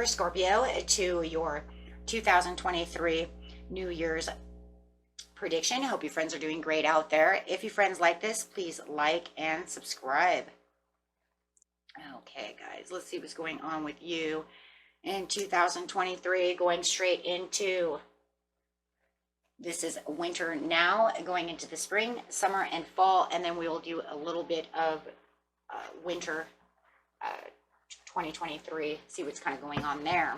Libra, Scorpio, to your 2023 New Year's prediction. I hope you friends are doing great out there. If you friends like this, please like and subscribe. Okay, guys, let's see what's going on with you in 2023, going straight into, this is winter now, going into the spring, summer, and fall, and then we will do a little bit of winter 2023, see what's kind of going on there.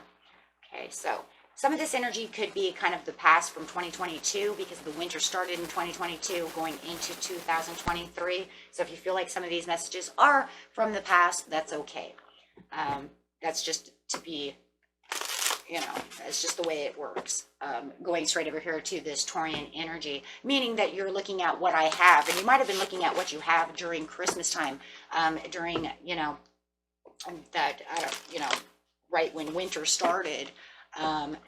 Okay, so some of this energy could be kind of the past from 2022 because the winter started in 2022 going into 2023. So if you feel like some of these messages are from the past, that's okay. That's just to be, you know, that's just the way it works. Going straight over here to this Taurian energy, meaning that you're looking at what I have, and you might have been looking at what you have during Christmas time, during, you know, that, you know, right when winter started.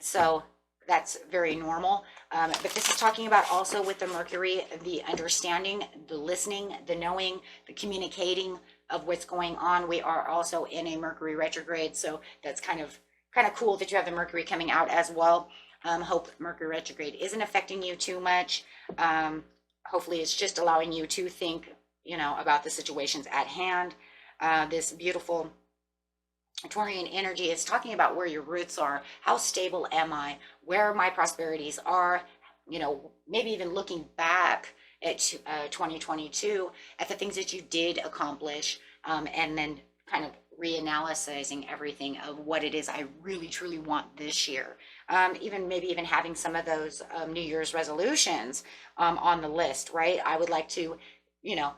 So that's very normal. But this is talking about also with the Mercury, the understanding, the listening, the knowing, the communicating of what's going on. We are also in a Mercury retrograde, so that's kind of cool that you have the Mercury coming out as well. Hope Mercury retrograde isn't affecting you too much. Hopefully it's just allowing you to think, you know, about the situations at hand. This beautiful Taurian energy is talking about where your roots are. How stable am I? Where my prosperities are, you know, maybe even looking back at 2022 at the things that you did accomplish, and then kind of reanalyzing everything of what it is I really truly want this year. Maybe even having some of those New Year's resolutions on the list, right? I would like to, you know,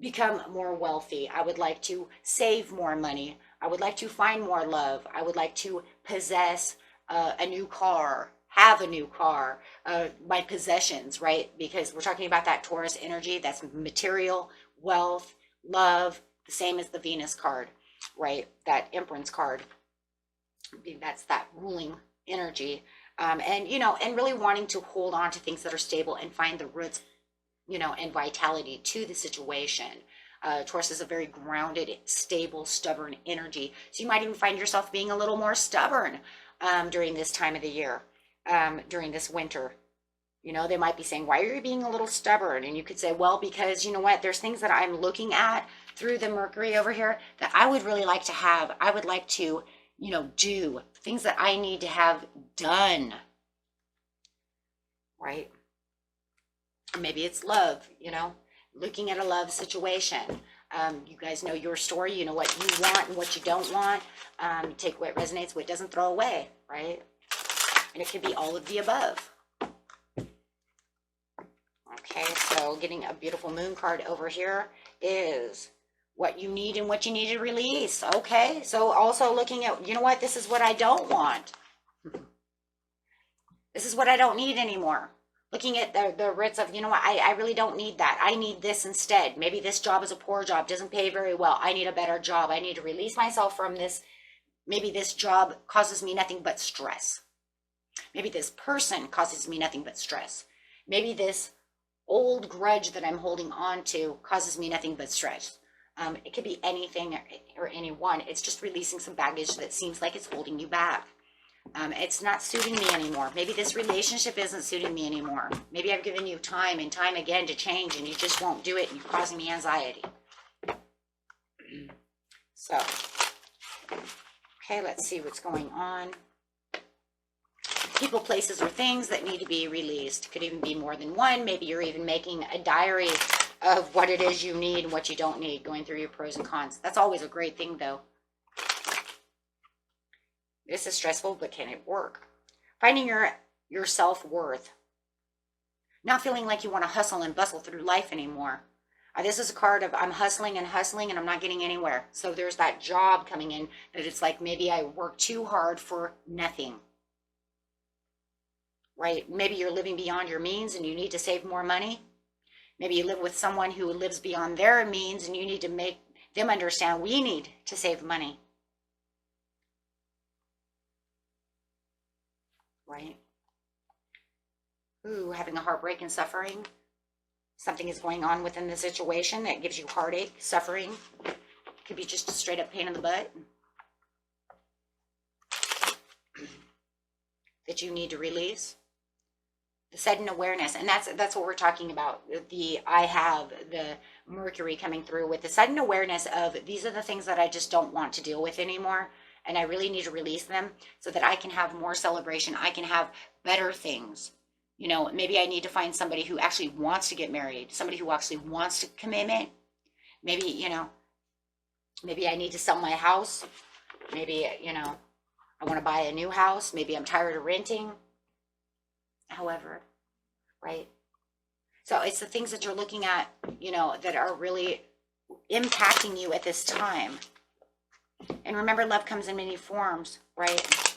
become more wealthy. I would like to save more money. I would like to find more love. I would like to possess a new car, have a new car, my possessions, right? Because we're talking about that Taurus energy, that's material, wealth, love, the same as the Venus card, right? That Empress card, that's that ruling energy. And, you know, and really wanting to hold on to things that are stable and find the roots, you know, and vitality to the situation. Taurus is a very grounded, stable, stubborn energy. So you might even find yourself being a little more stubborn during this time of the year, during this winter. You know, they might be saying, why are you being a little stubborn? And you could say, well, because you know what, there's things that I'm looking at through the Mercury over here that I would really like to have. I would like to, you know, do things that I need to have done, right? Or maybe it's love, you know, looking at a love situation. You guys know your story. You know what you want and what you don't want. Take what resonates, what doesn't, throw away, right? And it could be all of the above. Okay, so getting a beautiful moon card over here is what you need and what you need to release. Okay, so also looking at, you know what, this is what I don't want. This is what I don't need anymore. Looking at the roots of, you know what, I really don't need that. I need this instead. Maybe this job is a poor job, doesn't pay very well. I need a better job. I need to release myself from this. Maybe this job causes me nothing but stress. Maybe this person causes me nothing but stress. Maybe this old grudge that I'm holding on to causes me nothing but stress. It could be anything or anyone. It's just releasing some baggage that seems like it's holding you back. It's not suiting me anymore. Maybe this relationship isn't suiting me anymore. Maybe I've given you time and time again to change and you just won't do it and you're causing me anxiety. So, okay, let's see what's going on. People, places, or things that need to be released. Could even be more than one. Maybe you're even making a diary of what it is you need and what you don't need, going through your pros and cons. That's always a great thing, though. This is stressful, but can it work? Finding your self-worth. Not feeling like you want to hustle and bustle through life anymore. This is a card of I'm hustling and I'm not getting anywhere. So there's that job coming in that it's like maybe I work too hard for nothing. Right? Maybe you're living beyond your means and you need to save more money. Maybe you live with someone who lives beyond their means and you need to make them understand we need to save money. Right? Ooh, having a heartbreak and suffering. Something is going on within the situation that gives you heartache, suffering. Could be just a straight up pain in the butt. that you need to release. The sudden awareness, and that's what we're talking about. I have the Mercury coming through with the sudden awareness of these are the things that I just don't want to deal with anymore, and I really need to release them so that I can have more celebration. I can have better things. You know, maybe I need to find somebody who actually wants to get married, somebody who actually wants to commitment. Maybe, you know, maybe I need to sell my house. Maybe, you know, I want to buy a new house. Maybe I'm tired of renting. However, right? So it's the things that you're looking at, you know, that are really impacting you at this time. And remember, love comes in many forms, right?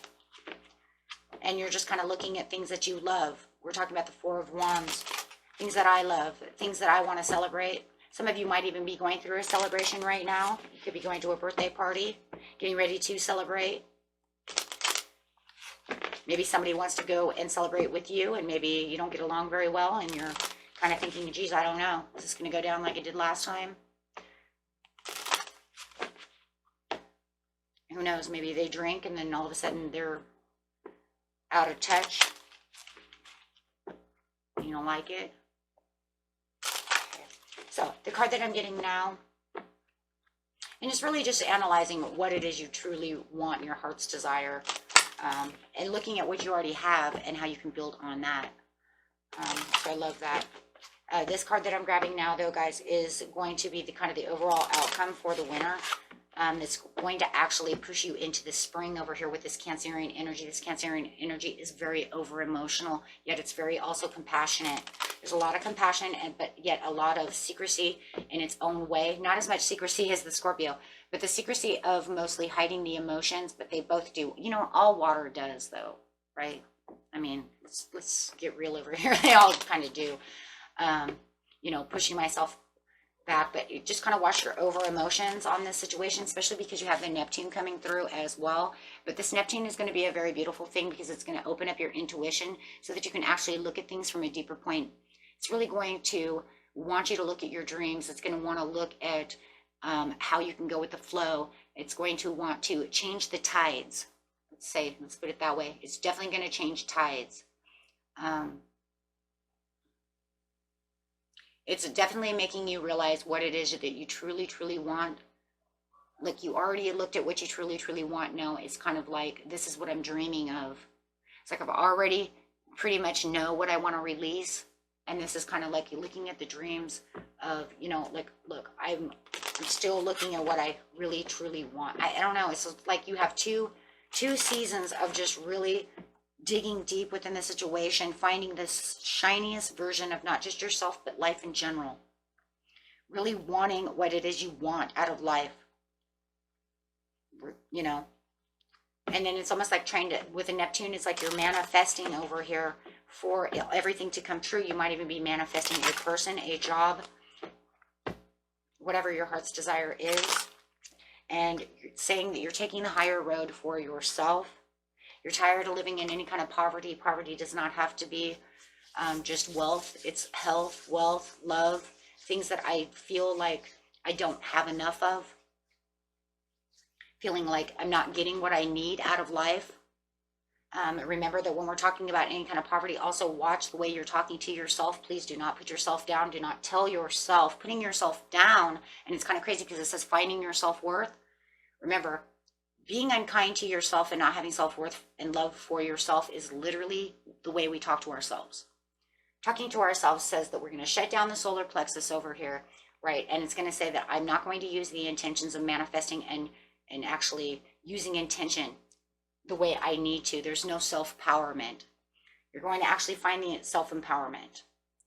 And you're just kind of looking at things that you love. We're talking about the Four of Wands, things that I love, things that I want to celebrate. Some of you might even be going through a celebration right now. You could be going to a birthday party, getting ready to celebrate. Maybe somebody wants to go and celebrate with you, and maybe you don't get along very well, and you're kind of thinking, geez, I don't know. Is this going to go down like it did last time? Who knows? Maybe they drink, and then all of a sudden they're out of touch. You don't like it? Okay. So the card that I'm getting now, and it's really just analyzing what it is you truly want in your heart's desire. And looking at what you already have and how you can build on that. So I love that. This card that I'm grabbing now, though, guys, is going to be the kind of the overall outcome for the winter. It's going to actually push you into the spring over here with this Cancerian energy. This Cancerian energy is very over-emotional, yet it's very also compassionate. There's a lot of compassion, but yet a lot of secrecy in its own way. Not as much secrecy as the Scorpio, but the secrecy of mostly hiding the emotions, but they both do. You know, all water does, though, right? I mean, let's get real over here. They all kind of do. You know, pushing myself back, but you just kind of watch your over emotions on this situation, especially because you have the Neptune coming through as well. But this Neptune is going to be a very beautiful thing because it's going to open up your intuition so that you can actually look at things from a deeper point. It's really going to want you to look at your dreams. It's going to want to look at how you can go with the flow. It's going to want to change the tides. Let's put it that way. It's definitely going to change tides. It's definitely making you realize what it is that you truly, truly want. Like, you already looked at what you truly, truly want. Now it's kind of like, this is what I'm dreaming of. It's like I've already pretty much know what I want to release. And this is kind of like you're looking at the dreams of, you know, like, look, I'm still looking at what I really, truly want. I don't know. It's like you have two seasons of just really digging deep within the situation, finding this shiniest version of not just yourself, but life in general. Really wanting what it is you want out of life, you know. And then it's almost like trying to, with a Neptune, it's like you're manifesting over here for everything to come true. You might even be manifesting a person, a job, whatever your heart's desire is. And saying that you're taking the higher road for yourself. You're tired of living in any kind of poverty. Poverty does not have to be just wealth. It's health, wealth, love, things that I feel like I don't have enough of. Feeling like I'm not getting what I need out of life. Remember that when we're talking about any kind of poverty, also watch the way you're talking to yourself. Please do not put yourself down. Do not tell yourself. Putting yourself down, and it's kind of crazy because it says finding your self-worth. Remember, being unkind to yourself and not having self-worth and love for yourself is literally the way we talk to ourselves. Talking to ourselves says that we're going to shut down the solar plexus over here, right? And it's going to say that I'm not going to use the intentions of manifesting and actually using intention the way I need to. There's no self-empowerment. You're going to actually find the self-empowerment.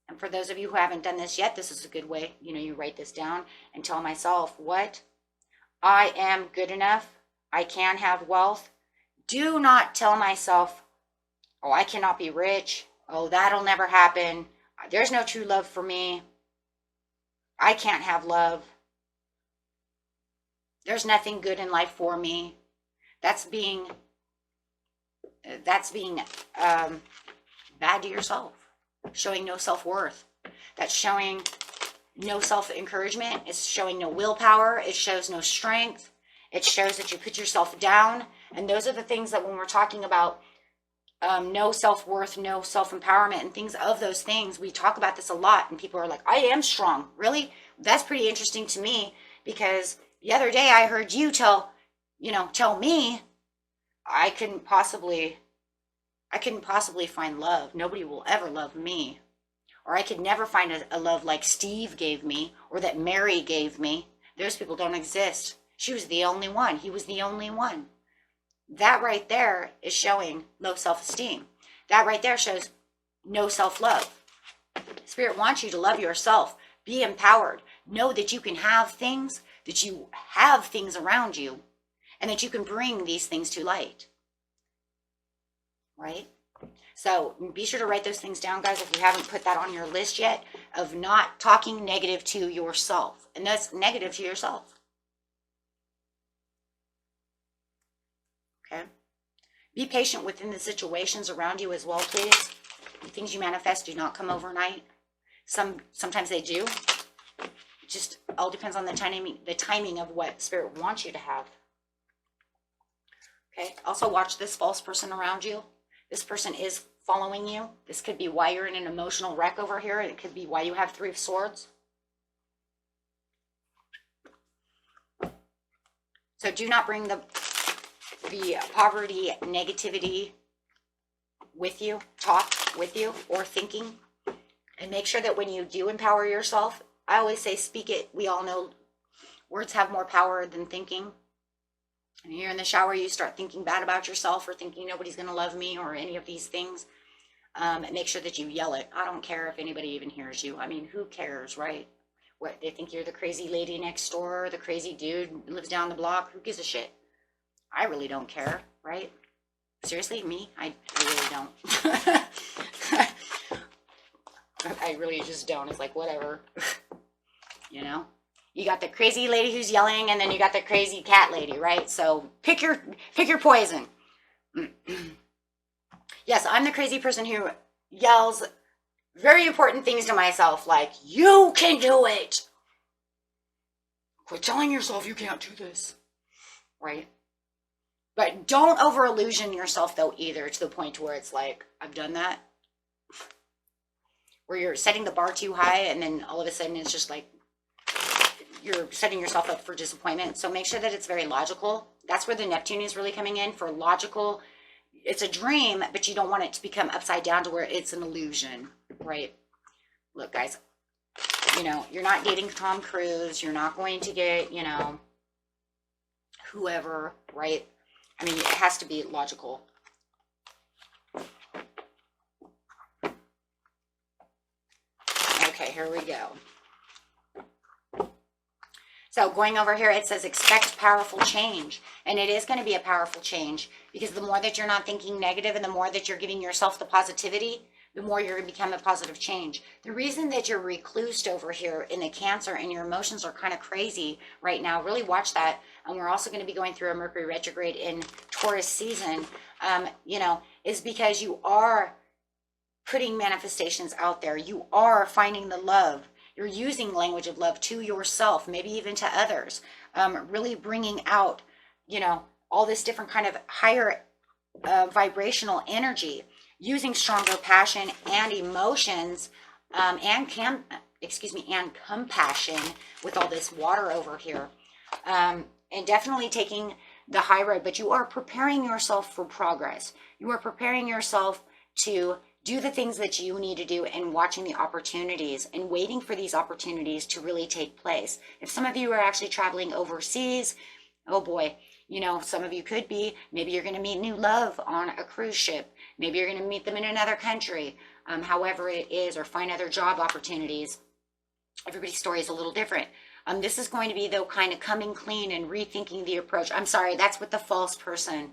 And for those of you who haven't done this yet, this is a good way. You know, you write this down and tell myself, what? I am good enough. I can have wealth. Do not tell myself, oh, I cannot be rich. Oh, that'll never happen. There's no true love for me. I can't have love. There's nothing good in life for me. That's being bad to yourself. Showing no self-worth. That's showing no self-encouragement. It's showing no willpower. It shows no strength. It shows that you put yourself down. And those are the things that when we're talking about no self-worth, no self-empowerment, and things of those things. We talk about this a lot, and people are like, I am strong. Really? That's pretty interesting to me, because the other day I heard you tell me I couldn't possibly find love. Nobody will ever love me. Or I could never find a love like Steve gave me, or that Mary gave me. Those people don't exist. She was the only one. He was the only one. That right there is showing low self-esteem. That right there shows no self-love. Spirit wants you to love yourself. Be empowered. Know that you can have things, that you have things around you, and that you can bring these things to light. Right? So be sure to write those things down, guys, if you haven't put that on your list yet, of not talking negative to yourself. And that's negative to yourself. Okay? Be patient within the situations around you as well, please. The things you manifest do not come overnight. Sometimes they do. It just all depends on the timing of what Spirit wants you to have. Okay? Also watch this false person around you. This person is following you. This could be why you're in an emotional wreck over here. It could be why you have 3 of Swords. So do not bring the poverty, negativity with you, talk with you, or thinking. And make sure that when you do empower yourself, I always say speak it. We all know words have more power than thinking. And you're in the shower, you start thinking bad about yourself, or thinking nobody's going to love me, or any of these things. And make sure that you yell it. I don't care if anybody even hears you. I mean, who cares, right? What, they think you're the crazy lady next door, the crazy dude who lives down the block. Who gives a shit? I really don't care, right? Seriously, me? I really don't. I really just don't. It's like, whatever. You know? You got the crazy lady who's yelling, and then you got the crazy cat lady, right? So pick your poison. Yes, I'm the crazy person who yells very important things to myself, like, you can do it. Quit telling yourself you can't do this, right? But don't over illusion yourself, though, either, to the point where it's like, I've done that. Where you're setting the bar too high, and then all of a sudden it's just like, you're setting yourself up for disappointment. So make sure that it's very logical. That's where the Neptune is really coming in, for logical. It's a dream, but you don't want it to become upside down to where it's an illusion, right? Look, guys, you're not dating Tom Cruise. You're not going to get, whoever, right? I mean, it has to be logical. Okay, here we go. So going over here, it says expect powerful change. And it is going to be a powerful change, because the more that you're not thinking negative, and the more that you're giving yourself the positivity, the more you're going to become a positive change. The reason that you're reclused over here in the Cancer and your emotions are kind of crazy right now, really watch that. And we're also going to be going through a Mercury retrograde in Taurus season, is because you are putting manifestations out there. You are finding the love. You're using language of love to yourself, maybe even to others, really bringing out, all this different kind of higher vibrational energy, using stronger passion and emotions, and compassion with all this water over here, and definitely taking the high road. But you are preparing yourself for progress. You are preparing yourself to do the things that you need to do, and watching the opportunities and waiting for these opportunities to really take place. If some of you are actually traveling overseas, oh boy, some of you could be, maybe you're going to meet new love on a cruise ship. Maybe you're going to meet them in another country, however it is, or find other job opportunities. Everybody's story is a little different. This is going to be, though, kind of coming clean and rethinking the approach. I'm sorry, that's with the false person.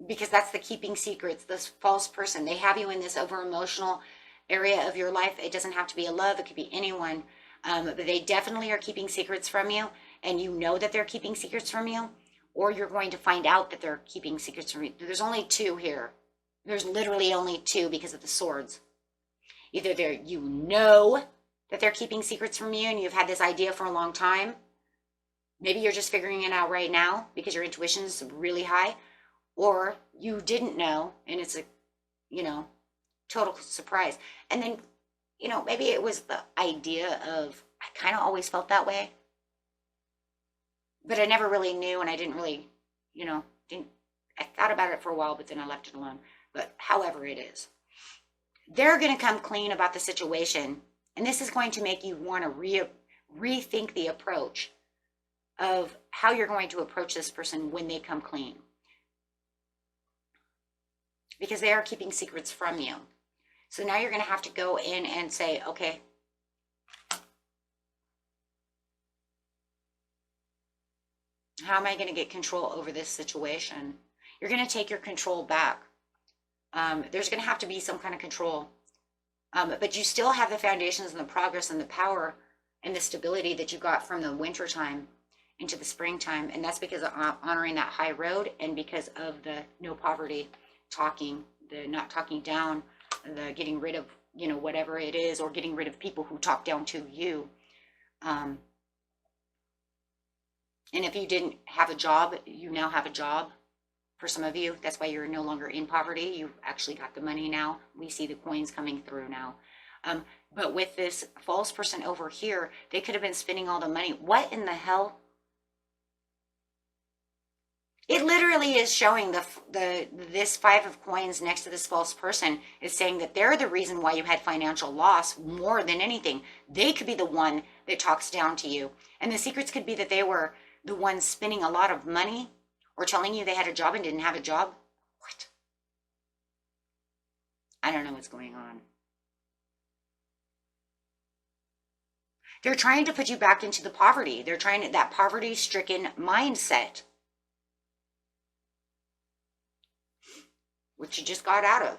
Because that's the keeping secrets, this false person. They have you in this over emotional area of your life. It doesn't have to be a love. It could be anyone. But they definitely are keeping secrets from you. And you know that they're keeping secrets from you. Or you're going to find out that they're keeping secrets from you. There's only 2 here. There's literally only 2 because of the Swords. Either that they're keeping secrets from you, and you've had this idea for a long time. Maybe you're just figuring it out right now because your intuition is really high, or you didn't know and it's a, you know, total surprise. And then, you know, maybe it was the idea of, I kind of always felt that way, but I never really knew, and I didn't really, you know, I thought about it for a while, but then I left it alone. But however it is, they're going to come clean about the situation. And this is going to make you want to rethink the approach of how you're going to approach this person when they come clean. Because they are keeping secrets from you. So now you're going to have to go in and say, okay, how am I going to get control over this situation? You're going to take your control back. There's going to have to be some kind of control. But you still have the foundations and the progress and the power and the stability that you got from the winter time into the springtime. And that's because of honoring that high road, and because of the no poverty talking, the not talking down, the getting rid of, you know, whatever it is, or getting rid of people who talk down to you. And if you didn't have a job, you now have a job. For some of you, that's why you're no longer in poverty. You've actually got the money now. We see the coins coming through now. But with this false person over here, they could have been spending all the money. What in the hell? It literally is showing this Five of Coins next to this false person is saying that they're the reason why you had financial loss more than anything. They could be the one that talks down to you. And the secrets could be that they were the ones spending a lot of money, or telling you they had a job and didn't have a job. What? I don't know what's going on. They're trying to put you back into the poverty. They're trying to, that poverty-stricken mindset, which you just got out of.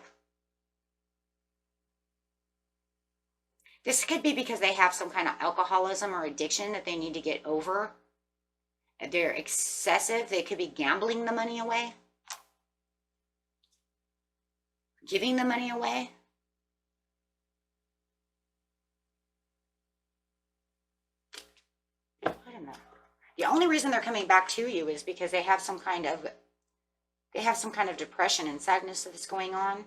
This could be because they have some kind of alcoholism or addiction that they need to get over. They're excessive. They could be gambling the money away, giving the money away. I don't know. The only reason they're coming back to you is because they have some kind of depression and sadness that's going on.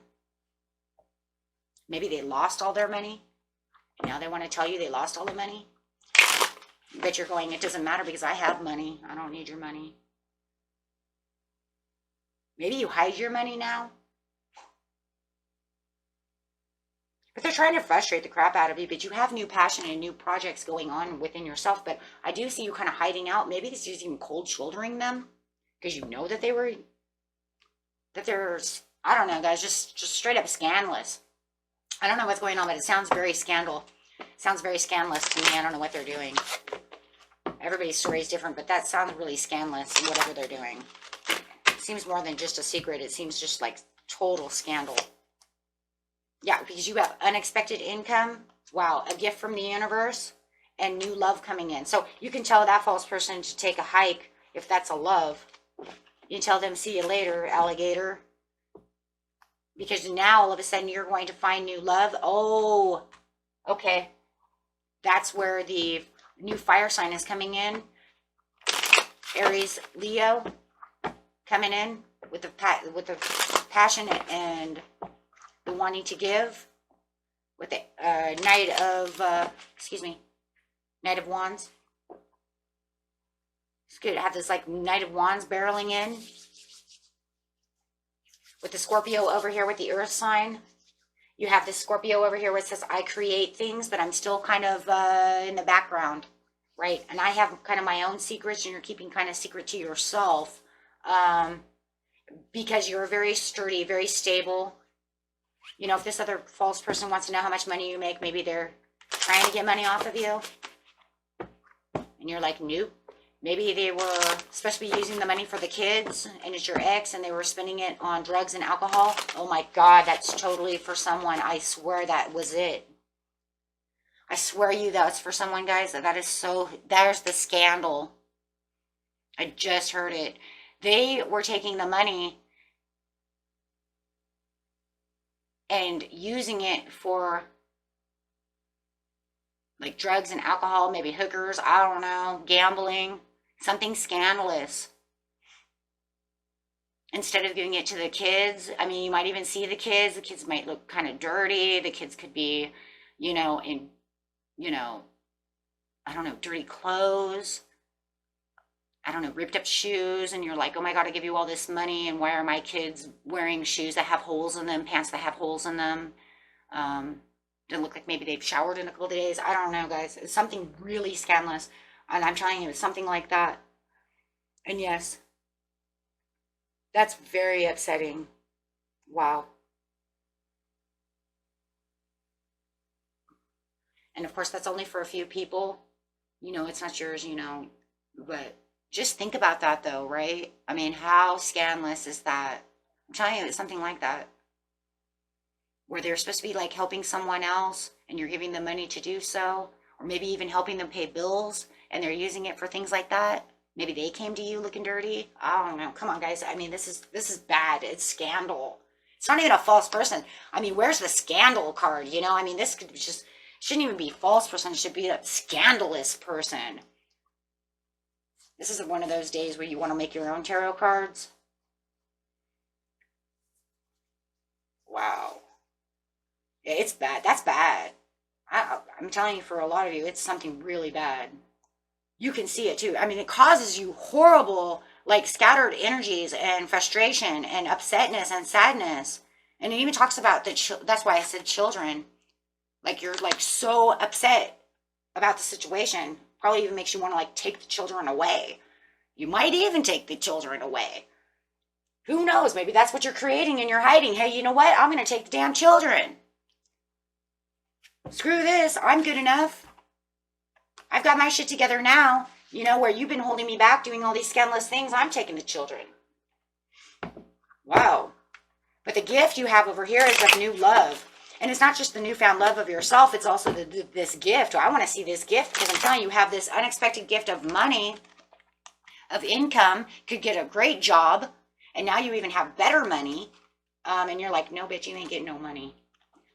Maybe they lost all their money. Now they want to tell you they lost all the money. But you're going, it doesn't matter because I have money. I don't need your money. Maybe you hide your money now. But they're trying to frustrate the crap out of you. But you have new passion and new projects going on within yourself. But I do see you kind of hiding out. Maybe this is even cold shouldering them. Because you know that they're, I don't know, guys, just straight up scandalous. I don't know what's going on, but it sounds very sounds very scandalous to me. I don't know what they're doing. Everybody's story is different, but that sounds really scandalous, whatever they're doing. It seems more than just a secret. It seems just like total scandal. Yeah, because you have unexpected income. Wow, a gift from the universe and new love coming in. So you can tell that false person to take a hike if that's a love. You tell them, see you later, alligator. Because now all of a sudden you're going to find new love. Oh, okay. That's where the new fire sign is coming in. Aries, Leo, coming in with the passion and the wanting to give. With the Knight of Wands. It's good to have this like Knight of Wands barreling in. With the Scorpio over here with the Earth sign. You have this Scorpio over here where it says, I create things, but I'm still kind of in the background, right? And I have kind of my own secrets, and you're keeping kind of secret to yourself because you're very sturdy, very stable. You know, if this other false person wants to know how much money you make, maybe they're trying to get money off of you. And you're like, nope. Maybe they were supposed to be using the money for the kids, and it's your ex, and they were spending it on drugs and alcohol. Oh my God, that's totally for someone. I swear that was it. I swear you that's for someone, guys. That is so, there's the scandal. I just heard it. They were taking the money and using it for like drugs and alcohol, maybe hookers, I don't know, gambling. something scandalous. Instead of giving it to the kids, I mean, you might even see the kids might look kind of dirty. The kids could be, in, you know, I don't know, dirty clothes. I don't know, ripped up shoes, and you're like, oh my God, I give you all this money, and why are my kids wearing shoes that have holes in them, pants that have holes in them? Doesn't look like maybe they've showered in a couple of days. I don't know, guys. It's something really scandalous. And I'm telling you, it's something like that. And yes, that's very upsetting. Wow. And of course, that's only for a few people. It's not yours, but just think about that though, right? I mean, how scandalous is that? I'm telling you, it's something like that. Where they're supposed to be like helping someone else and you're giving them money to do so, or maybe even helping them pay bills and they're using it for things like that. Maybe they came to you looking dirty. I don't know. Come on, guys. I mean, this is bad. It's scandal. It's not even a false person. I mean, where's the scandal card? I mean, this could just shouldn't even be false person. It should be a scandalous person. This isn't one of those days where you want to make your own tarot cards. Wow. Yeah, it's bad. That's bad. I'm telling you, for a lot of you, it's something really bad. You can see it too. I mean, it causes you horrible, like scattered energies and frustration and upsetness and sadness. And it even talks about that's why I said children. Like you're like so upset about the situation. Probably even makes you want to like take the children away. You might even take the children away. Who knows? Maybe that's what you're creating and you're hiding. Hey, you know what? I'm going to take the damn children. Screw this. I'm good enough. I've got my shit together now. Where you've been holding me back doing all these scandalous things, I'm taking the children. Wow. But the gift you have over here is of new love. And it's not just the newfound love of yourself. It's also this gift. I want to see this gift because I'm telling you, you have this unexpected gift of money, of income, could get a great job. And now you even have better money. And you're like, no, bitch, you ain't getting no money.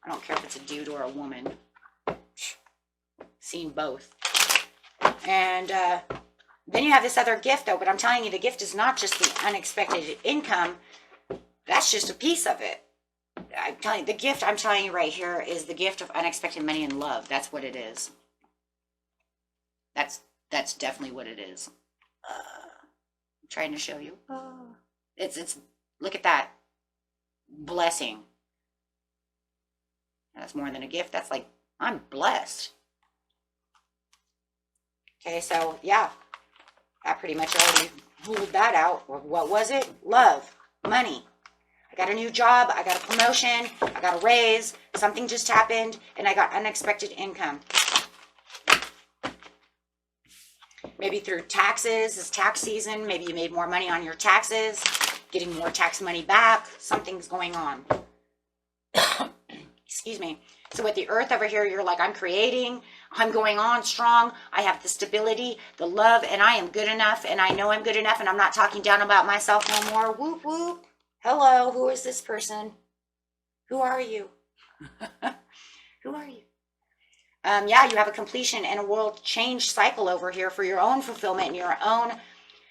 I don't care if it's a dude or a woman. Seen both. And then you have this other gift, though. But I'm telling you, the gift is not just the unexpected income. That's just a piece of it. I'm telling you, the gift I'm telling you right here is the gift of unexpected money and love. That's what it is. That's definitely what it is. I'm trying to show you. It's look at that. Blessing. That's more than a gift. That's like, I'm blessed. Okay, so yeah, I pretty much already ruled that out. What was it? Love, money. I got a new job. I got a promotion. I got a raise. Something just happened, and I got unexpected income. Maybe through taxes. It's tax season. Maybe you made more money on your taxes, getting more tax money back. Something's going on. Excuse me. So with the earth over here, you're like, I'm creating, I'm going on strong, I have the stability, the love, and I am good enough, and I know I'm good enough, and I'm not talking down about myself no more. Whoop, whoop. Hello, who is this person? Who are you? Who are you? Yeah, you have a completion and a world change cycle over here for your own fulfillment and your own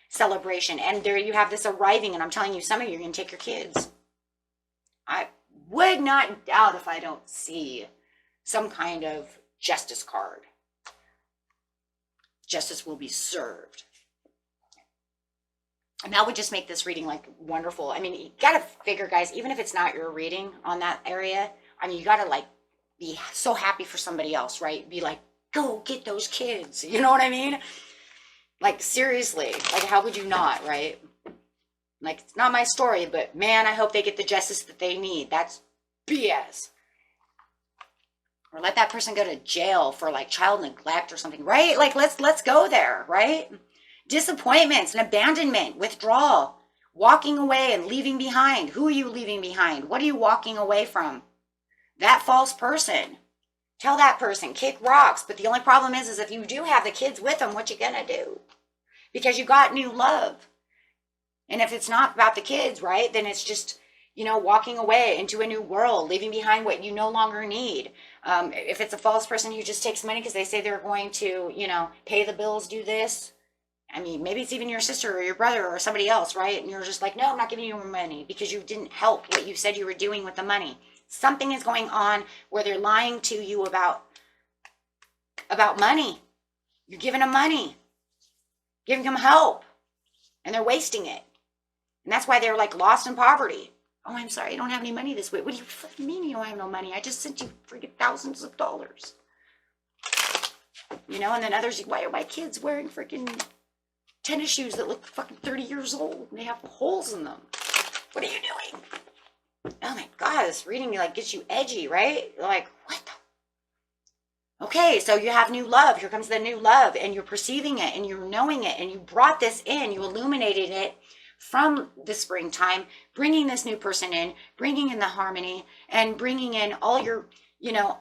celebration. And there you have this arriving, and I'm telling you, some of you are going to take your kids. I would not doubt if I don't see some kind of justice card. Justice will be served. And that would just make this reading like wonderful. I mean, you got to figure, guys, even if it's not your reading on that area, I mean, you got to like be so happy for somebody else, right? Be like, go get those kids. You know what I mean? Like, seriously, like, how would you not, right? Like, it's not my story, but man, I hope they get the justice that they need. That's BS. Or let that person go to jail for like child neglect or something, right? Like, let's go there, right? Disappointments and abandonment, withdrawal, walking away and leaving behind. Who are you leaving behind? What are you walking away from? That false person. Tell that person, kick rocks. But the only problem is if you do have the kids with them, what you gonna do? Because you got new love. And if it's not about the kids, right, then it's just, walking away into a new world, leaving behind what you no longer need. If it's a false person who just takes money because they say they're going to, pay the bills, do this, I mean, maybe it's even your sister or your brother or somebody else, right? And you're just like, no, I'm not giving you more money because you didn't help what you said you were doing with the money. Something is going on where they're lying to you about money. You're giving them money, giving them help, and they're wasting it. And that's why they're like lost in poverty. Oh, I'm sorry, I don't have any money this week. What do you fucking mean you don't have no money? I just sent you freaking thousands of dollars. You know, and then others, why are my kids wearing freaking tennis shoes that look fucking 30 years old and they have holes in them? What are you doing? Oh my God, this reading like gets you edgy, right? You're like, what the? Okay, so you have new love. Here comes the new love, and you're perceiving it and you're knowing it, and you brought this in, you illuminated it from the springtime, bringing this new person in, bringing in the harmony, and bringing in all your, you know,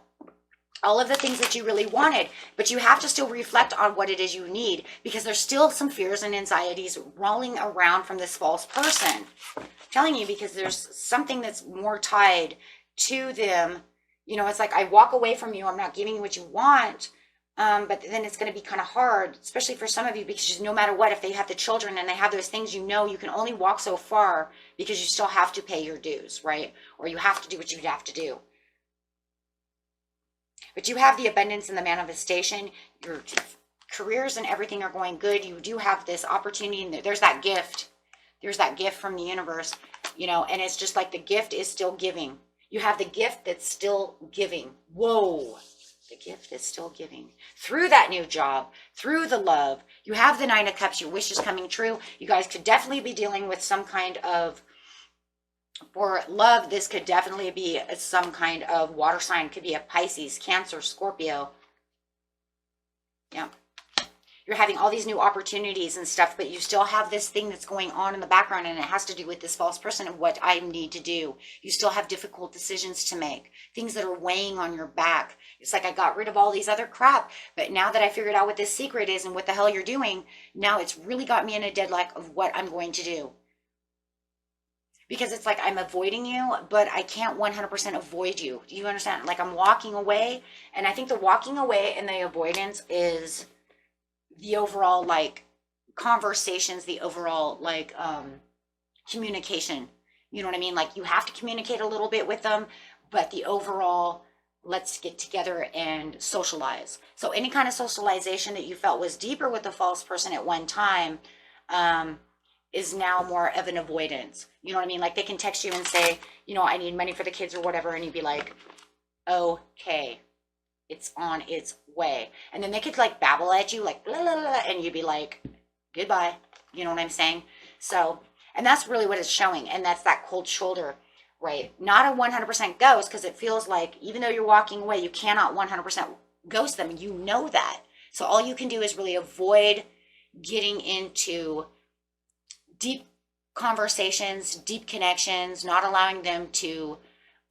all of the things that you really wanted. But you have to still reflect on what it is you need, because there's still some fears and anxieties rolling around from this false person. I'm telling you, because there's something that's more tied to them. You know, it's like, I walk away from you, I'm not giving you what you want. But then it's going to be kind of hard, especially for some of you, because no matter what, if they have the children and they have those things, you know, you can only walk so far because you still have to pay your dues, right? Or you have to do what you have to do. But you have the abundance and the manifestation. Your careers and everything are going good. You do have this opportunity, and there's that gift. There's that gift from the universe, you know, and it's just like the gift is still giving. You have the gift that's still giving. Whoa. The gift is still giving. Through that new job, through the love, you have the Nine of Cups, your wish is coming true. You guys could definitely be dealing with some kind of, for love, this could definitely be some kind of water sign. Could be a Pisces, Cancer, Scorpio. Yeah. You're having all these new opportunities and stuff, but you still have this thing that's going on in the background, and it has to do with this false person and what I need to do. You still have difficult decisions to make, things that are weighing on your back. It's like, I got rid of all these other crap, but now that I figured out what this secret is and what the hell you're doing, now it's really got me in a deadlock of what I'm going to do. Because it's like, I'm avoiding you, but I can't 100% avoid you. Do you understand? Like, I'm walking away, and I think the walking away and the avoidance is the overall like conversations, the overall like communication. You know what I mean? Like, you have to communicate a little bit with them, but the overall, let's get together and socialize. So any kind of socialization that you felt was deeper with the false person at one time is now more of an avoidance. You know what I mean? Like, they can text you and say, you know, I need money for the kids or whatever, and you'd be like, okay, it's on its way. And then they could like babble at you like blah, blah, blah, and you'd be like, goodbye. You know what I'm saying? So, and that's really what it's showing. And that's that cold shoulder, right? Not a 100% ghost, because it feels like even though you're walking away, you cannot 100% ghost them. You know that. So all you can do is really avoid getting into deep conversations, deep connections, not allowing them to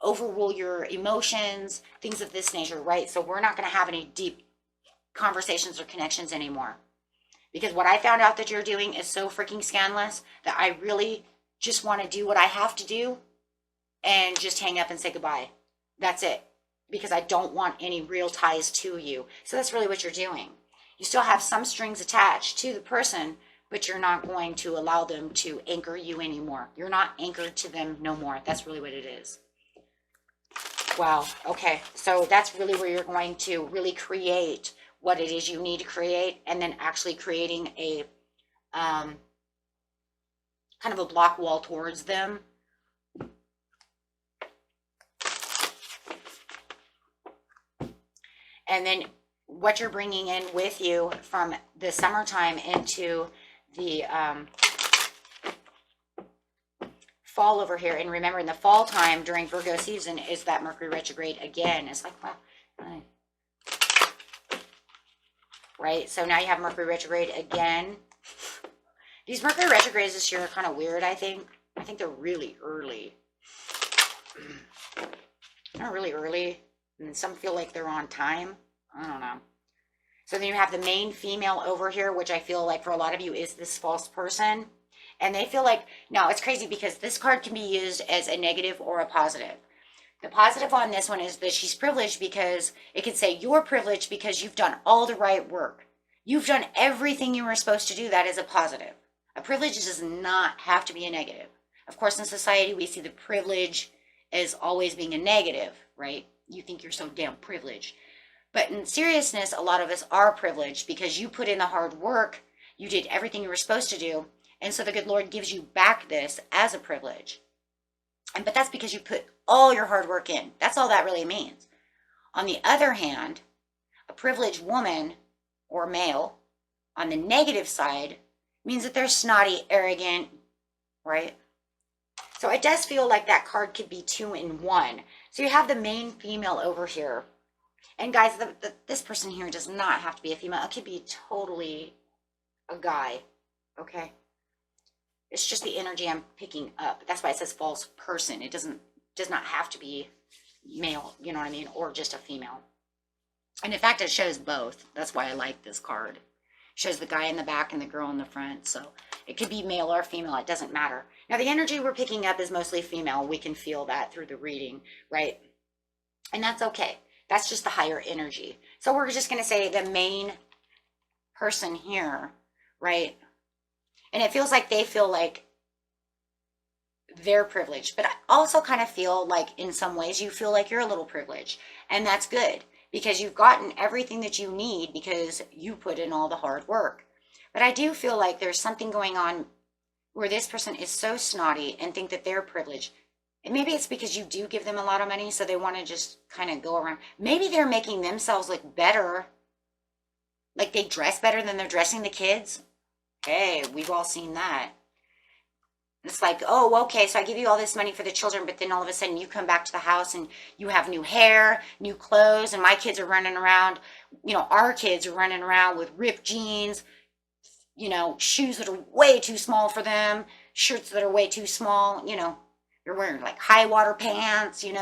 overrule your emotions, things of this nature, right? So we're not going to have any deep conversations or connections anymore, because what I found out that you're doing is so freaking scandalous that I really just want to do what I have to do and just hang up and say goodbye. That's it, because I don't want any real ties to you. So that's really what you're doing. You still have some strings attached to the person, but you're not going to allow them to anchor you anymore. You're not anchored to them no more. That's really what it is. Wow. Okay. So that's really where you're going to really create what it is you need to create, and then actually creating a kind of a block wall towards them. And then what you're bringing in with you from the summertime into the fall over here. And remember, in the fall time during Virgo season is that Mercury retrograde again. It's like, wow. Right? So now you have Mercury retrograde again. These Mercury retrogrades this year are kind of weird, I think. I think they're really early. They're really early. And some feel like they're on time. I don't know. So then you have the main female over here, which I feel like for a lot of you is this false person. And they feel like, now it's crazy because this card can be used as a negative or a positive. The positive on this one is that she's privileged, because it could say you're privileged because you've done all the right work. You've done everything you were supposed to do. That is a positive. A privilege does not have to be a negative. Of course, in society, we see the privilege as always being a negative, right? You think you're so damn privileged. But in seriousness, a lot of us are privileged because you put in the hard work, you did everything you were supposed to do, and so the good Lord gives you back this as a privilege. But that's because you put all your hard work in. That's all that really means. On the other hand, a privileged woman or male on the negative side means that they're snotty, arrogant, right? So it does feel like that card could be 2 in 1. So you have the main female over here. And guys, this person here does not have to be a female. It could be totally a guy, okay? It's just the energy I'm picking up. That's why it says false person. It does not have to be male, you know what I mean? Or just a female. And in fact, it shows both. That's why I like this card. It shows the guy in the back and the girl in the front. So it could be male or female. It doesn't matter. Now, the energy we're picking up is mostly female. We can feel that through the reading, right? And that's okay. That's just the higher energy. So we're just going to say the main person here, right? And it feels like they feel like they're privileged. But I also kind of feel like in some ways you feel like you're a little privileged. And that's good because you've gotten everything that you need because you put in all the hard work. But I do feel like there's something going on where this person is so snotty and think that they're privileged. And maybe it's because you do give them a lot of money, so they want to just kind of go around. Maybe they're making themselves look better. Like they dress better than they're dressing the kids. Hey, we've all seen that. It's like, oh, okay, so I give you all this money for the children, but then all of a sudden you come back to the house and you have new hair, new clothes, and my kids are running around, our kids are running around with ripped jeans, shoes that are way too small for them, shirts that are way too small, they're wearing like high water pants, you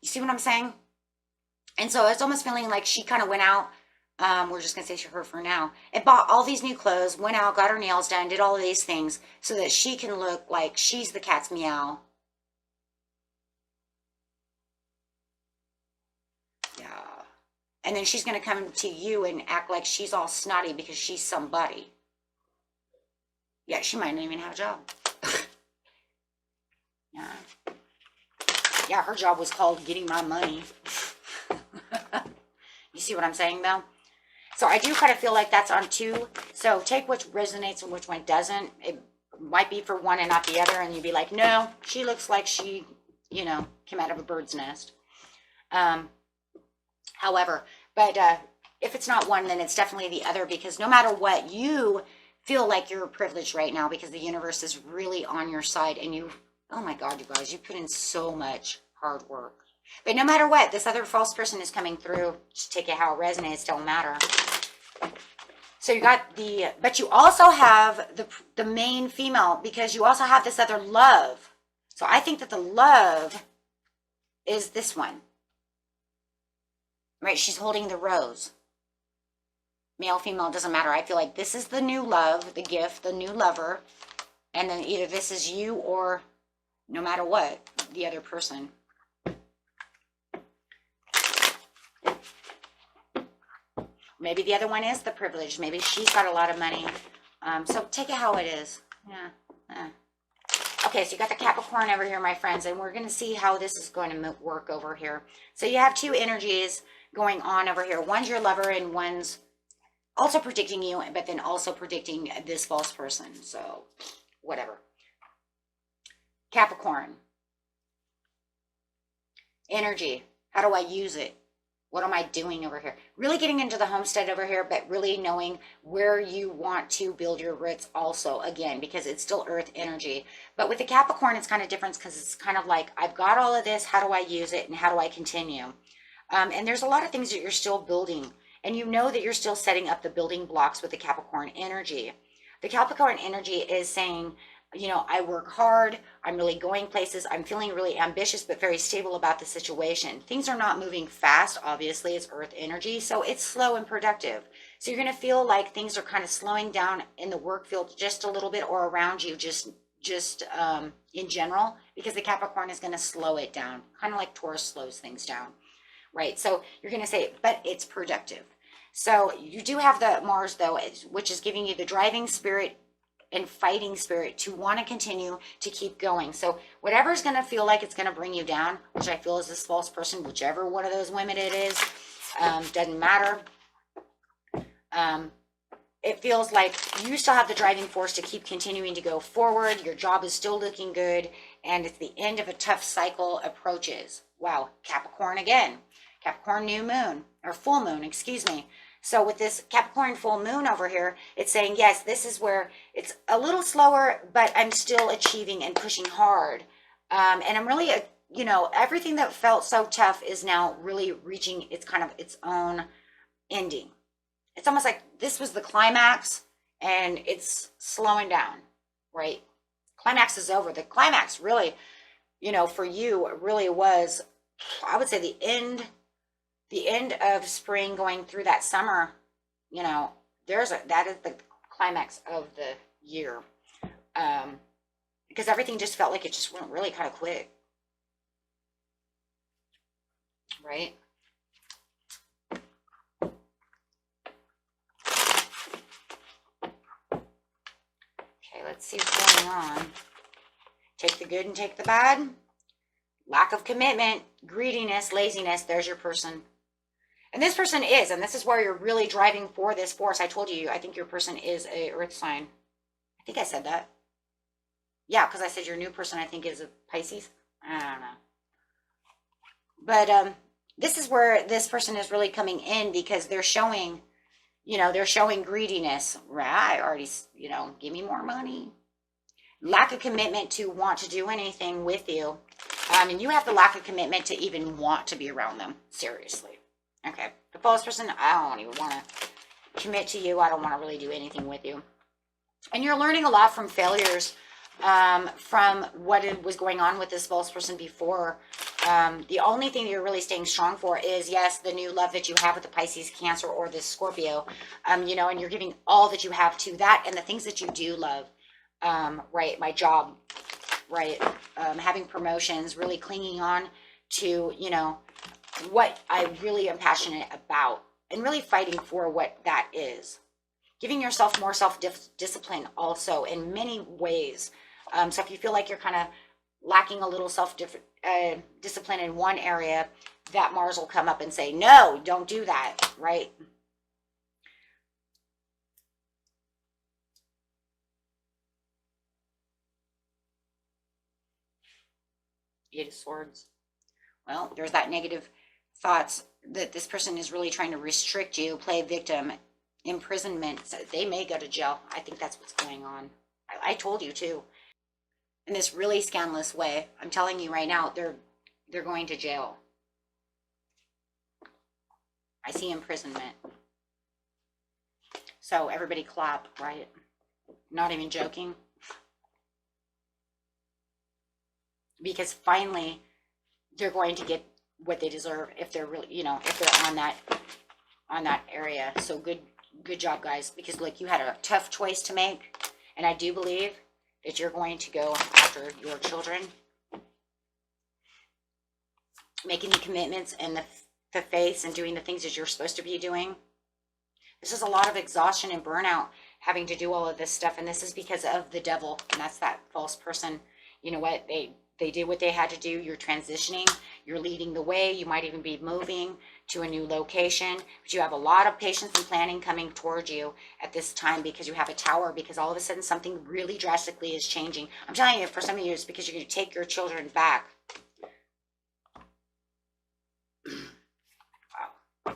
see what I'm saying? And so it's almost feeling like she kind of went out, we're just going to say her for now, and bought all these new clothes, went out, got her nails done, did all of these things so that she can look like she's the cat's meow. Yeah. And then she's going to come to you and act like she's all snotty because she's somebody. Yeah, she might not even have a job. Yeah. Yeah, her job was called getting my money. You see what I'm saying, though? So I do kind of feel like that's on 2. So take which resonates and which one doesn't. It might be for one and not the other, and you'd be like, no, she looks like she, came out of a bird's nest. However, but if it's not one, then it's definitely the other, because no matter what, you feel like you're privileged right now because the universe is really on your side, and oh my God, you guys, you put in so much hard work. But no matter what, this other false person is coming through. Just take it how it resonates, don't matter. So you got but you also have the main female, because you also have this other love. So I think that the love is this one. Right, she's holding the rose. Male, female, doesn't matter. I feel like this is the new love, the gift, the new lover. And then either this is you or, no matter what, the other person. Maybe the other one is the privileged. Maybe she's got a lot of money. So take it how it is. Yeah. Okay, so you got the Capricorn over here, my friends, and we're going to see how this is going to work over here. So you have 2 energies going on over here. One's your lover and one's also predicting you, but then also predicting this false person. So whatever. Capricorn. Energy. How do I use it? What am I doing over here? Really getting into the homestead over here, but really knowing where you want to build your roots also, again, because it's still earth energy. But with the Capricorn, it's kind of different because it's kind of like, I've got all of this. How do I use it? And how do I continue? And there's a lot of things that you're still building. And you know that you're still setting up the building blocks with the Capricorn energy. The Capricorn energy is saying, I work hard, I'm really going places, I'm feeling really ambitious, but very stable about the situation. Things are not moving fast, obviously, it's earth energy, so it's slow and productive. So you're going to feel like things are kind of slowing down in the work field just a little bit, or around you, just in general, because the Capricorn is going to slow it down, kind of like Taurus slows things down, right? So you're going to say, but it's productive. So you do have the Mars though, which is giving you the driving spirit and fighting spirit to want to continue to keep going. So whatever's going to feel like it's going to bring you down, which I feel is this false person, whichever one of those women it is, doesn't matter. It feels like you still have the driving force to keep continuing to go forward. Your job is still looking good, and it's the end of a tough cycle approaches. Wow, Capricorn again. Capricorn new moon, or full moon, excuse me. So with this Capricorn full moon over here, it's saying, yes, this is where it's a little slower, but I'm still achieving and pushing hard. And I'm really, you know, everything that felt so tough is now really reaching its kind of its own ending. It's almost like this was the climax and it's slowing down, right? Climax is over. The climax really, you know, for you really was, I would say the end of spring going through that summer, you know, that is the climax of the year. Because everything just felt like it just went really kind of quick. Right? Okay, let's see what's going on. Take the good and take the bad. Lack of commitment, greediness, laziness, there's your person. And this person is, and this is where you're really driving for this force. I told you, I think your person is a earth sign. I think I said that. Yeah, because I said your new person, I think, is a Pisces. I don't know. But this is where this person is really coming in because they're showing, you know, they're showing greediness. Right, I already, you know, give me more money. Lack of commitment to want to do anything with you. And you have the lack of commitment to even want to be around them. Seriously. Okay, the false person, I don't even want to commit to you. I don't want to really do anything with you. And you're learning a lot from failures, from what was going on with this false person before. The only thing you're really staying strong for is, yes, the new love that you have with the Pisces, Cancer, or this Scorpio, you know, and you're giving all that you have to that and the things that you do love, right? My job, right? Having promotions, really clinging on to, you know, what I really am passionate about and really fighting for what that is. Giving yourself more self-discipline also in many ways. So if you feel like you're kind of lacking a little self-discipline in one area, that Mars will come up and say, no, don't do that, right? Eight of Swords. Well, there's that negative thoughts that this person is really trying to restrict you, play victim, imprisonment. So they may go to jail. I think that's what's going on. I told you too. In this really scandalous way. I'm telling you right now, they're going to jail. I see imprisonment. So everybody clap, right? Not even joking. Because finally they're going to get what they deserve if they're really, you know, if they're on that area. So good job, guys, because like you had a tough choice to make, and I do believe that you're going to go after your children, making the commitments and the faith and doing the things that you're supposed to be doing. This is a lot of exhaustion and burnout having to do all of this stuff, and this is because of the devil, and that's that false person. You know what, they did what they had to do. You're transitioning, you're leading the way, you might even be moving to a new location, but you have a lot of patience and planning coming towards you at this time because you have a Tower, because all of a sudden something really drastically is changing. I'm telling you, for some of you, it's because you're going to take your children back. Wow.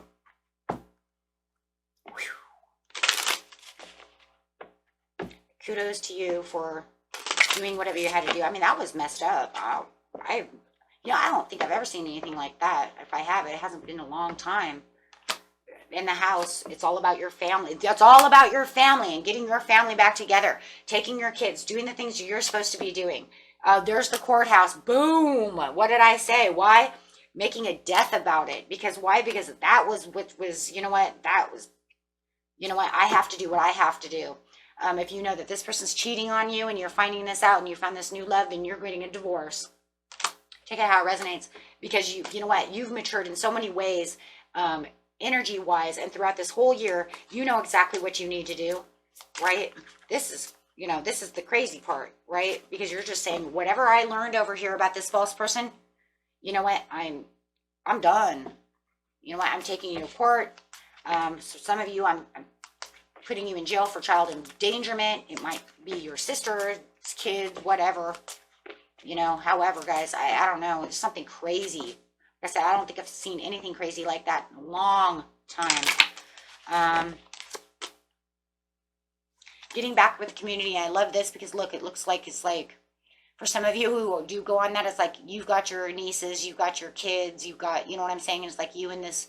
Kudos to you for doing whatever you had to do. I mean, that was messed up. I don't think I've ever seen anything like that. If I have, it hasn't been a long time. In the house, it's all about your family. That's all about your family and getting your family back together, taking your kids, doing the things you're supposed to be doing. There's the courthouse. Boom. What did I say? Why? Making a death about it. Because why? Because that was what was, you know what? I have to do what I have to do. If you know that this person's cheating on you and you're finding this out and you found this new love, then you're getting a divorce. Check out how it resonates, because you know what? You've matured in so many ways. energy wise, and throughout this whole year, you know exactly what you need to do, right? This is, this is the crazy part, right? Because you're just saying, whatever I learned over here about this false person, you know what? I'm done. You know what? I'm taking you to court. So some of you, I'm putting you in jail for child endangerment. It might be your sister's kid, whatever. However, guys, I don't know. It's something crazy. Like I said, I don't think I've seen anything crazy like that in a long time. Getting back with the community. I love this because look, it looks like it's like, for some of you who do go on that, it's like you've got your nieces, you've got your kids, you've got, you know what I'm saying? It's like you and this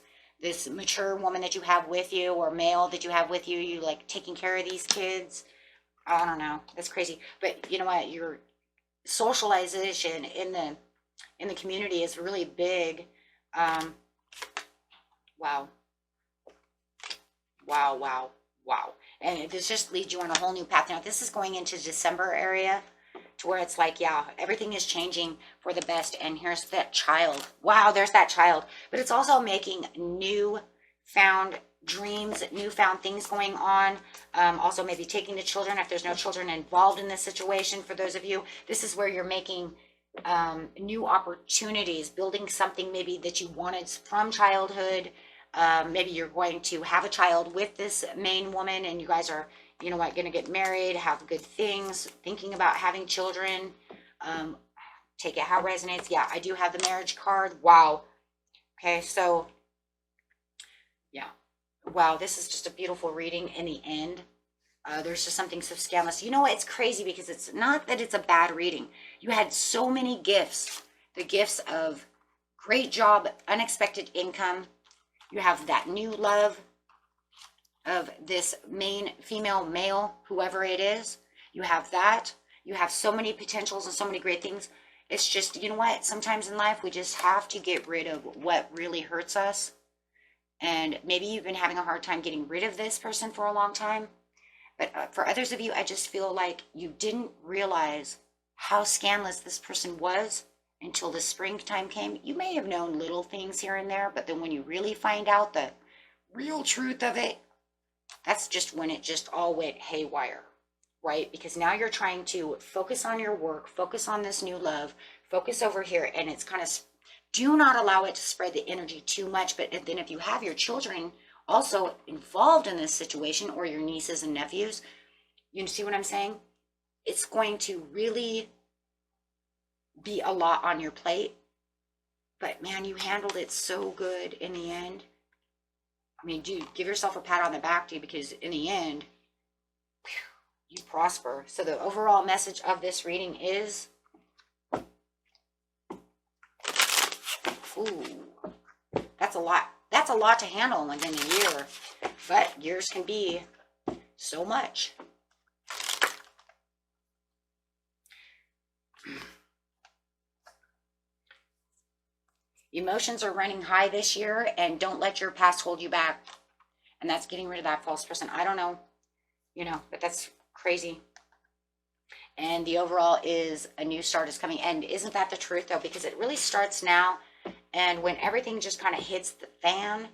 mature woman that you have with you, or male that you have with you, you like taking care of these kids. I don't know. That's crazy. But you know what? Your socialization in the community is really big. Wow. And this just leads you on a whole new path. Now, this is going into December area, to where it's like, yeah, everything is changing for the best. And here's that child. Wow, there's that child. But it's also making new-found dreams, newfound things going on. Also, maybe taking the children, if there's no children involved in this situation. For those of you, this is where you're making new opportunities, building something maybe that you wanted from childhood. Maybe you're going to have a child with this main woman, and you guys are, you know what, going to get married, have good things, thinking about having children. Take it how it resonates. Yeah, I do have the marriage card. Wow. Okay, so yeah. Wow, this is just a beautiful reading in the end. There's just something so scandalous. You know what? It's crazy because it's not that it's a bad reading. You had so many gifts. The gifts of great job, unexpected income. You have that new love of this main female, male, whoever it is. You have that. You have so many potentials and so many great things. It's just, you know what? Sometimes in life, we just have to get rid of what really hurts us. And maybe you've been having a hard time getting rid of this person for a long time. But for others of you, I just feel like you didn't realize how scandalous this person was until the springtime came. You may have known little things here and there, but then when you really find out the real truth of it, that's just when it just all went haywire, right? Because now you're trying to focus on your work, focus on this new love, focus over here, and it's kind of, do not allow it to spread the energy too much. But then if you have your children also involved in this situation, or your nieces and nephews, you see what I'm saying? It's going to really be a lot on your plate. But man, you handled it so good in the end. I mean, dude, give yourself a pat on the back, dude, because in the end, you prosper. So the overall message of this reading is, ooh, that's a lot. That's a lot to handle within a year, but years can be so much. Emotions are running high this year, and don't let your past hold you back. And that's getting rid of that false person. I don't know, but that's crazy. And the overall is a new start is coming. And isn't that the truth, though? Because it really starts now. And when everything just kind of hits the fan,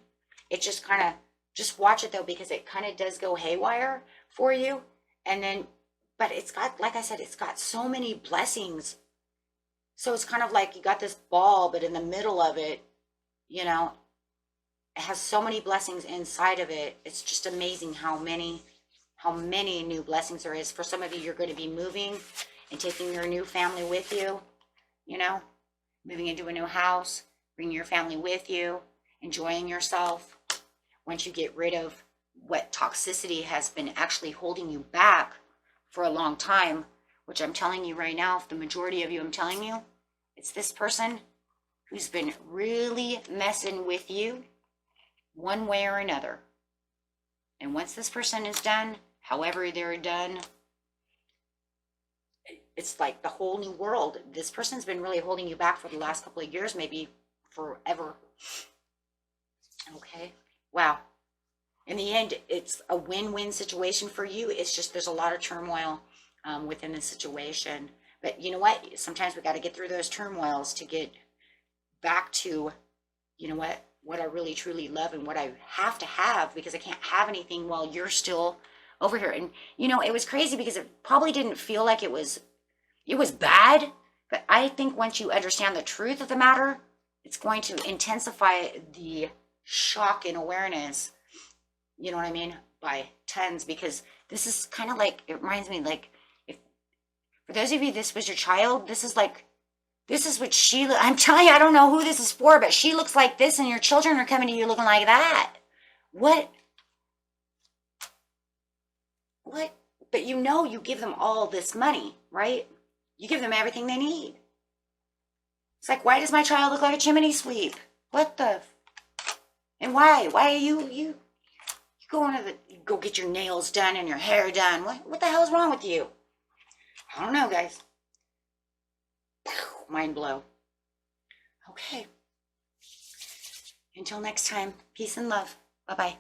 it just kind of, just watch it, though, because it kind of does go haywire for you. And then, but it's got, like I said, it's got so many blessings. So it's kind of like you got this ball, but in the middle of it, it has so many blessings inside of it. It's just amazing how many new blessings there is. For some of you, you're going to be moving and taking your new family with you, moving into a new house, bringing your family with you, enjoying yourself. Once you get rid of what toxicity has been actually holding you back for a long time, which I'm telling you right now, if the majority of you, I'm telling you, it's this person who's been really messing with you one way or another. And once this person is done, however they're done, it's like the whole new world. This person's been really holding you back for the last couple of years, maybe forever. Okay. Wow. In the end, it's a win-win situation for you. It's just there's a lot of turmoil within the situation. But you know what? Sometimes we got to get through those turmoils to get back to, what I really truly love and what I have to have, because I can't have anything while you're still over here. And you know, it was crazy because it probably didn't feel like it was bad, but I think once you understand the truth of the matter, it's going to intensify the shock and awareness, you know what I mean, by tons, because this is kind of like, it reminds me, like, if for those of you this was your child, this is what I'm telling you, I don't know who this is for, but she looks like this and your children are coming to you looking like that. What? But you know, you give them all this money, right? You give them everything they need. It's like, why does my child look like a chimney sweep? What the? And why? Why are you go get your nails done and your hair done? What the hell is wrong with you? I don't know, guys. Mind blow. Okay. Until next time, peace and love. Bye-bye.